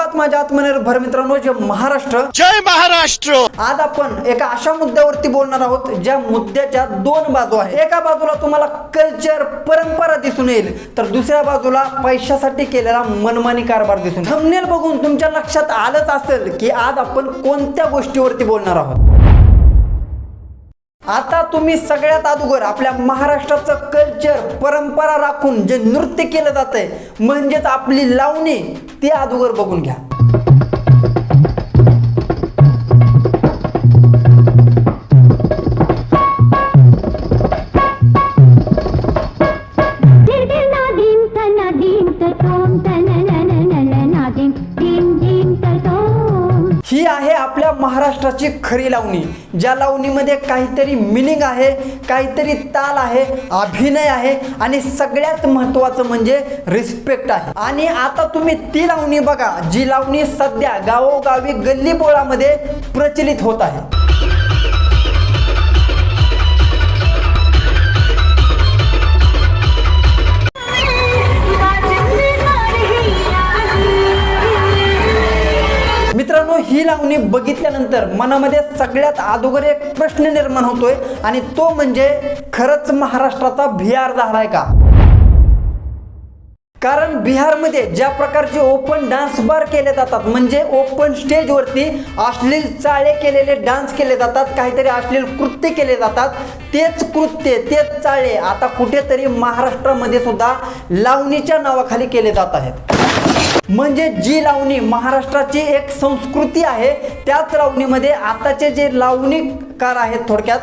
स्वागत माझ्या आत्मनिर्भर मित्रांनो जे महाराष्ट्र जय महाराष्ट्र। आज आपण एका अशा मुद्द्यावरती बोलणार आहोत ज्या मुद्द्याच्या दोन बाजू आहेत। एका बाजूला तुम्हाला कल्चर परंपरा दिसून येईल तर दुसऱ्या बाजूला पैशासाठी केलेला मनमानी कारभार दिसून येईल। थंबनेल बघून तुमच्या लक्षात आलंच असेल की आज आपण कोणत्या गोष्टीवरती बोलणार आहोत। आता तुम्ही सगळ्यात अगोदर आपल्या महाराष्ट्राचं कल्चर परंपरा राखून जे नृत्य केलं जातंय म्हणजेच आपली लावणी ते अगोदर बघून घ्या। ही आहे आपल्या महाराष्ट्राची खरी लावणी, ज्या लावणीमध्ये काहीतरी मिनिंग आहे, काहीतरी ताल आहे, अभिनय आहे आणि सगळ्यात महत्त्वाचं म्हणजे रिस्पेक्ट आहे। आणि आता तुम्ही ती लावणी बघा जी लावणी सध्या गावोगावी गल्लीबोळामध्ये प्रचलित होत आहे। मित्रांनो ही लावणी बघितल्यानंतर मनामध्ये सगळ्यात अगोदर एक प्रश्न निर्माण होतोय आणि तो म्हणजे खरंच महाराष्ट्राचा बिहार झालाय का? कारण बिहारमध्ये ज्या प्रकारचे ओपन डान्स बार केले जातात म्हणजे ओपन स्टेजवरती अश्लील चाळे केलेले डान्स केले जातात, काहीतरी अश्लील कृत्य केले जातात, तेच कृत्य तेच चाळे आता कुठेतरी महाराष्ट्रामध्ये सुद्धा लावणीच्या नावाखाली केले जात आहेत। म्हणजे जी लावणी महाराष्ट्राची एक संस्कृती आहे त्याच लावणीमध्ये आताचे जे लावणीकार आहेत थोडक्यात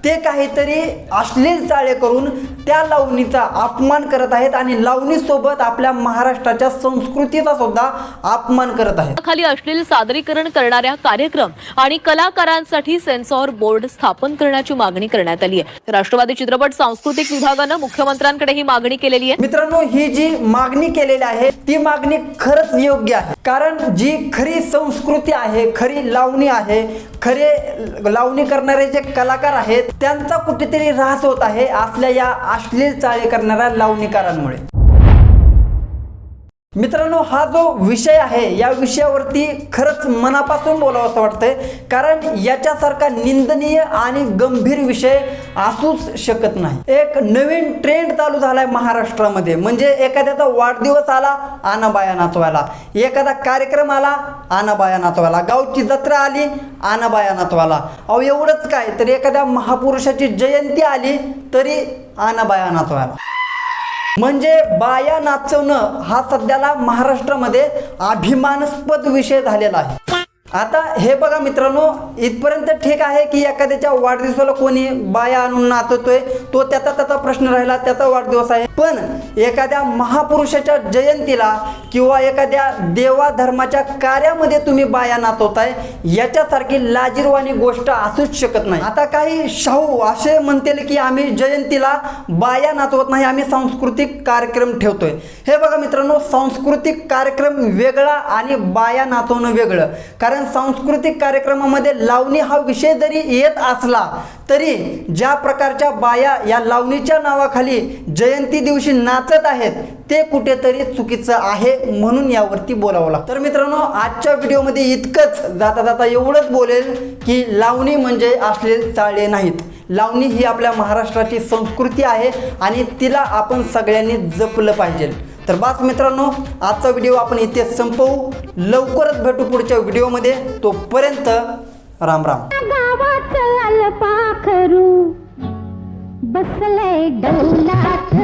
ते काहीतरी अश्लील चाळे करून त्या लावणीचा अपमान करत आहेत आणि लावणीसोबत आपल्या महाराष्ट्राच्या संस्कृतीचा सुद्धा अपमान करत आहेत। खाली अश्लील सादरीकरण करणाऱ्या कार्यक्रम आणि कलाकारांसाठी सेन्सॉर बोर्ड स्थापन करण्याची मागणी करण्यात आली आहे। राष्ट्रवादी चित्रपट सांस्कृतिक विभागानं मुख्यमंत्र्यांकडे ही मागणी केलेली आहे। मित्रांनो ही जी मागणी केलेली आहे ती मागणी खरंच योग्य आहे, कारण जी खरी संस्कृती आहे, खरी लावणी आहे, खरे लावणी करणारे जे कलाकार आहेत त्यांचा कुठेतरी ऱ्हास होत आहे असल्या या अश्लील चाळे करणाऱ्या लावणीकारांमुळे। मित्रांनो हा जो विषय आहे या विषयावरती खरंच मनापासून बोलावं असं वाटतंय, कारण याच्यासारखा निंदनीय आणि गंभीर विषय असूच शकत नाही। एक नवीन ट्रेंड चालू झालाय महाराष्ट्रामध्ये, म्हणजे एखाद्याचा वाढदिवस आला आनाबाया नाचवायला, एखादा कार्यक्रम आला आनाबाया नाचवायला, गावची जत्रा आली आनाबाया नाचवायला, अहो एवढंच काय तर एखाद्या महापुरुषाची जयंती आली तरी आनाबाया नाचवायला। म्हणजे बाया नाचवणं हा सध्याला महाराष्ट्रामध्ये अभिमानास्पद विषय झालेला आहे। आता हे बघा मित्रांनो, इथपर्यंत ठीक आहे की एखाद्याच्या वाढदिवसाला कोणी बाया आणून नाचवतोय तो त्याचा प्रश्न राहिला, त्याचा वाढदिवस आहे, पण एखाद्या महापुरुषाच्या जयंतीला किंवा एखाद्या देवा धर्माच्या कार्यामध्ये तुम्ही बाया नाचवताय याच्यासारखी लाजिरवाणी गोष्ट असूच शकत नाही। आता काही शाहू असे म्हणतील की आम्ही जयंतीला बाया नाचवत नाही, आम्ही सांस्कृतिक कार्यक्रम ठेवतोय। हे बघा मित्रांनो, सांस्कृतिक कार्यक्रम वेगळा आणि बाया नाचवणं वेगळं, कारण सांस्कृतिक कार्यक्रमामध्ये लावणी हा विषय जरी येत असला तरी ज्या प्रकारच्या बाया या लावणीच्या नावाखाली जयंती दिवशी नाचत आहेत ते कुठेतरी चुकीचं आहे, म्हणून यावरती बोलावं लागतं। तर मित्रांनो आजच्या व्हिडिओमध्ये इतकंच, जाता जाता एवढंच बोलेल की लावणी म्हणजे अश्लील चाळे नाहीत, लावणी ही आपल्या महाराष्ट्राची संस्कृती आहे आणि तिला आपण सगळ्यांनी जपलं पाहिजे। तर बस मित्रांनो आजचा व्हिडिओ आपण इथे संपवू, लवकरच भेटू पुढच्या व्हिडिओमध्ये, तोपर्यंत राम राम। गावाचं पाखरू बसलंय डौलात